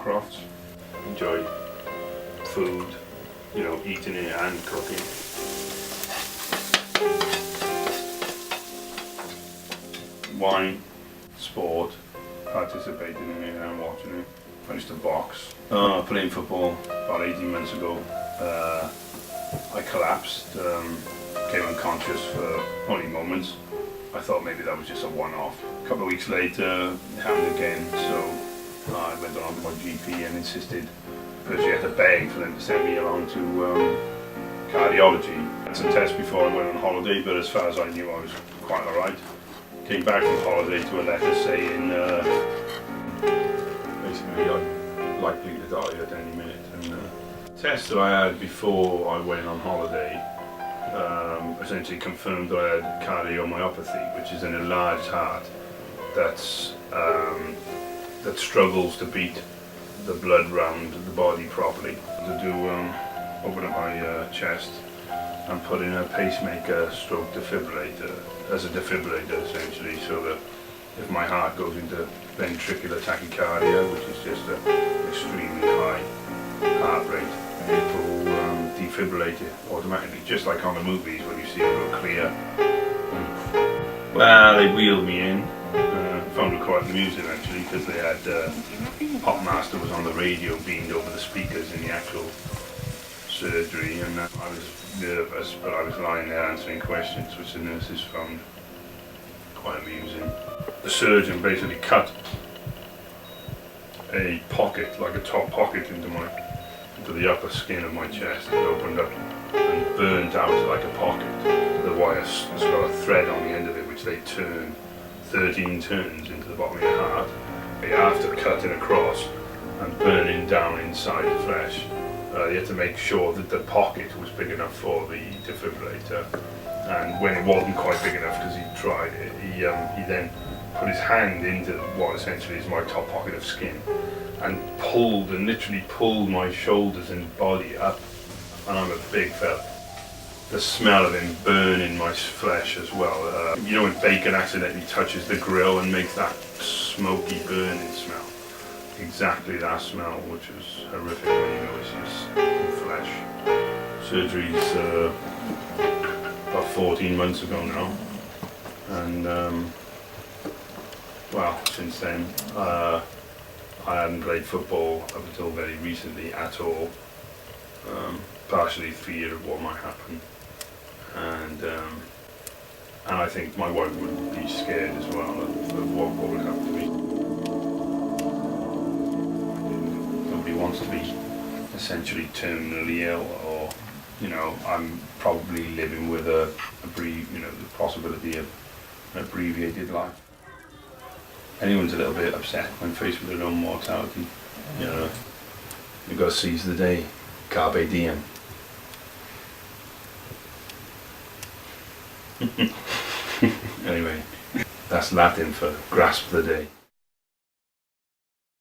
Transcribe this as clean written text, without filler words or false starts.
Crofts. Enjoy food, you know, eating it and cooking. Wine, sport, participating in it and watching it. I used to box. Playing football about 18 months ago. I collapsed, came unconscious for only moments. I thought maybe that was just a one-off. A couple of weeks later, it happened again, so I went on to my GP and insisted, first you had to beg for them to send me along to cardiology. I had some tests before I went on holiday, but as far as I knew I was quite alright. Came back from holiday to a letter saying basically I'm likely to die at any minute. And tests that I had before I went on holiday essentially confirmed that I had cardiomyopathy, which is an enlarged heart that's that struggles to beat the blood round the body properly. To do open up my chest and put in a pacemaker stroke defibrillator as a defibrillator essentially, so that if my heart goes into ventricular tachycardia, which is just an extremely high heart rate, it will defibrillate it automatically, just like on the movies when you see it go clear. Well, they wheeled me in. Found it quite amusing actually, because they had Pop Master was on the radio beamed over the speakers in the actual surgery, and I was nervous, but I was lying there answering questions, which the nurses found quite amusing. The surgeon basically cut a pocket, like a top pocket, into the upper skin of my chest. It opened up and burned out like a pocket. The wire's got a thread on the end of it, which they turn 13 turns into the bottom of your heart. After cutting across and burning down inside the flesh, you had to make sure that the pocket was big enough for the defibrillator. And when it wasn't quite big enough, because he tried it, he then put his hand into what essentially is my top pocket of skin and pulled, and literally pulled my shoulders and body up, and I'm a big fella. The smell of him burning my flesh as well. You know when bacon accidentally touches the grill and makes that smoky burning smell? Exactly that smell, which was horrific when you know it's just flesh. Surgery's about 14 months ago now, and well, since then I hadn't played football up until very recently at all, partially fear of what might happen, and I think my wife would be scared as well of what would happen to me. Nobody wants to be essentially terminally ill, or you know, I'm probably living with the possibility of an abbreviated life. Anyone's a little bit upset when faced with their own mortality. You know, you've got to seize the day. Carpe Diem. Anyway, that's Latin for grasp the day.